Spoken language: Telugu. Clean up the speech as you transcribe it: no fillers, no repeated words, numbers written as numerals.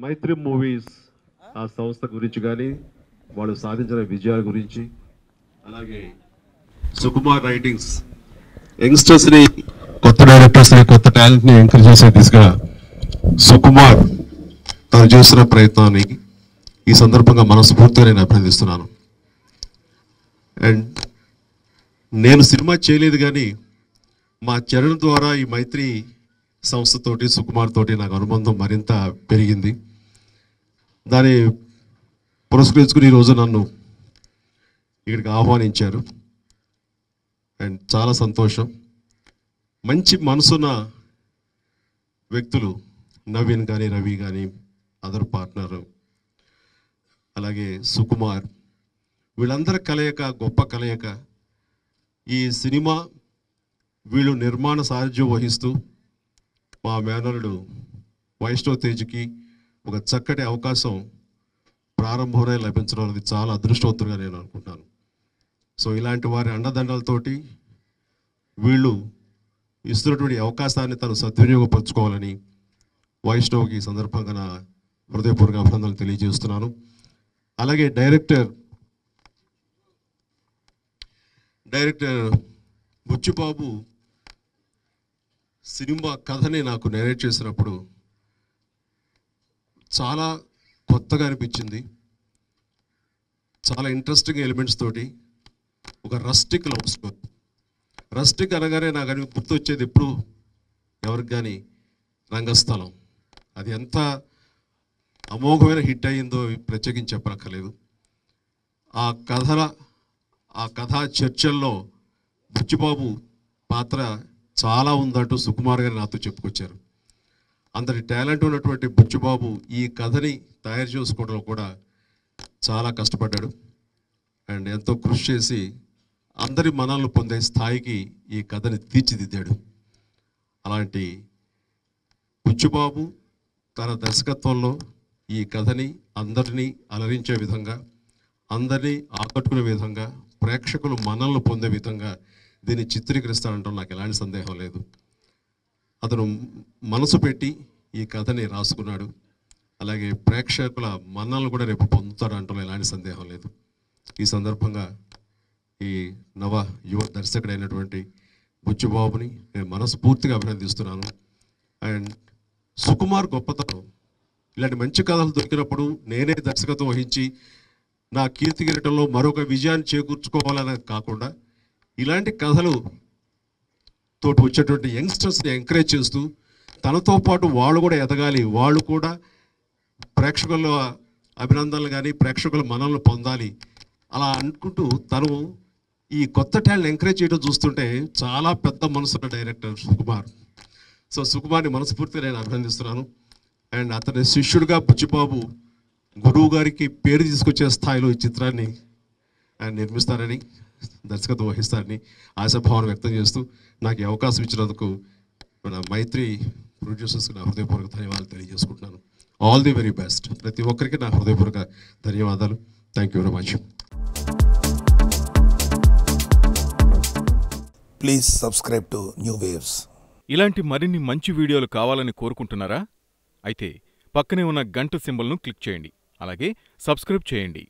మైత్రి మూవీస్ ఆ సంస్థ గురించి కానీ వాళ్ళు సాధించిన విజయాల గురించి, అలాగే సుకుమార్ రైటింగ్స్ యంగ్స్టర్స్ని, కొత్త డైరెక్టర్స్ని, కొత్త టాలెంట్ని ఎంకరేజ్ చేసే దిశగా సుకుమార్ తను చేస్తున్న ప్రయత్నాన్ని ఈ సందర్భంగా మనస్ఫూర్తిగా నేను అభినందిస్తున్నాను. అండ్ నేను సినిమా చేయలేదు కానీ మా చరణ్ ద్వారా ఈ మైత్రి సంస్థతోటి, సుకుమార్ తోటి నాకు అనుబంధం మరింత పెరిగింది. దాన్ని పురస్కరించుకుని ఈరోజు నన్ను ఇక్కడికి ఆహ్వానించారు. అండ్ చాలా సంతోషం. మంచి మనసున్న వ్యక్తులు నవీన్ కానీ, రవి కానీ, అదర్ పార్ట్నర్, అలాగే సుకుమార్, వీళ్ళందరి కలయిక గొప్ప కలయిక. ఈ సినిమా వీళ్ళు నిర్మాణ సారథ్యం వహిస్తూ మా మేనల్లుడు వైష్ణవ్ తేజ్కి ఒక చక్కటి అవకాశం ప్రారంభంలో లభించడం అనేది చాలా అదృష్టవంతులుగా నేను అనుకుంటాను. సో ఇలాంటి వారి అండదండలతోటి వీళ్ళు ఇస్తున్నటువంటి అవకాశాన్ని తను సద్వినియోగపరచుకోవాలని వైష్ణవ్కి ఈ సందర్భంగా నా హృదయపూర్వక అభినందనలు తెలియజేస్తున్నాను. అలాగే డైరెక్టర్ బుచ్చిబాబు సినిమా కథని నాకు నేరేట్ చేసినప్పుడు చాలా కొత్తగా అనిపించింది. చాలా ఇంట్రెస్టింగ్ ఎలిమెంట్స్ తోటి ఒక రస్టిక్ లవ్ స్టోరీ. రస్టిక్ అనగానే నాకు గుర్తొచ్చేది ఎప్పుడు ఎవరికి కానీ రంగస్థలం. అది ఎంత అమోఘమైన హిట్ అయ్యిందో ప్రత్యేకించి చెప్పనక్కర్లేదు. ఆ కథా చర్చల్లో బుచ్చిబాబు పాత్ర చాలా ఉందంటూ సుకుమార్ గారు నాతో చెప్పుకొచ్చారు. అంతటి టాలెంట్ ఉన్నటువంటి బుచ్చిబాబు ఈ కథని తయారు చేసుకోవడంలో కూడా చాలా కష్టపడ్డాడు. అండ్ ఎంతో కృషి చేసి అందరి మనాలను పొందే స్థాయికి ఈ కథని తీర్చిదిద్దాడు. అలాంటి బుచ్చిబాబు తన దర్శకత్వంలో ఈ కథని అందరినీ అలరించే విధంగా, అందరినీ ఆకట్టుకునే విధంగా, ప్రేక్షకులు మనల్ని పొందే విధంగా దీన్ని చిత్రీకరిస్తానంటాం నాకు ఎలాంటి సందేహం లేదు. అతను మనసు పెట్టి ఈ కథని రాసుకున్నాడు. అలాగే ప్రేక్షకుల మన్నలను కూడా రేపు పొందుతాడంటలో ఎలాంటి సందేహం లేదు. ఈ సందర్భంగా ఈ యువ దర్శకుడైనటువంటి బుచ్చిబాబుని నేను మనస్ఫూర్తిగా అభినందిస్తున్నాను. అండ్ సుకుమార్ గొప్పతనం, ఇలాంటి మంచి కథలు దొరికినప్పుడు నేనే దర్శకత్వం వహించి నా కీర్తి కిరీటంలో మరొక విజయాన్ని చేకూర్చుకోవాలనేది కాకుండా, ఇలాంటి కథలు తోటి వచ్చేటువంటి యంగ్స్టర్స్ని ఎంకరేజ్ చేస్తూ తనతో పాటు వాళ్ళు కూడా ఎదగాలి, వాళ్ళు కూడా ప్రేక్షకుల అభినందనలు కానీ ప్రేక్షకుల మనల్ని పొందాలి అలా అనుకుంటూ తను ఈ కొత్త టాలెంట్ ఎంకరేజ్ చేయడం చూస్తుంటే చాలా పెద్ద మనసున్న డైరెక్టర్ సుకుమార్. సో సుకుమార్ని మనస్ఫూర్తిగా నేను అభినందిస్తున్నాను. అండ్ అతని శిష్యుడిగా బుచ్చిబాబు గురువు గారికి పేరు తీసుకొచ్చే స్థాయిలో ఈ చిత్రాన్ని ఆయన నిర్మిస్తారని, దర్శకత్వం వహిస్తారని ఆశాభావన వ్యక్తం చేస్తూ నాకు ఈ అవకాశం ఇచ్చినందుకు మన మైత్రి ప్రొడ్యూసర్స్కి నా హృదయపూర్వక ధన్యవాదాలు తెలియజేసుకుంటున్నాను. All the very best. ప్రతి ఒక్కరికి నా హృదయపూర్వక ధన్యవాదాలు. Thank you very much. Please subscribe to new waves. ఇలాంటి మరిన్ని మంచి వీడియోలు కావాలని కోరుకుంటున్నారా? అయితే పక్కనే ఉన్న గంట సింబల్ను క్లిక్ చేయండి. అలాగే సబ్స్క్రైబ్ చేయండి.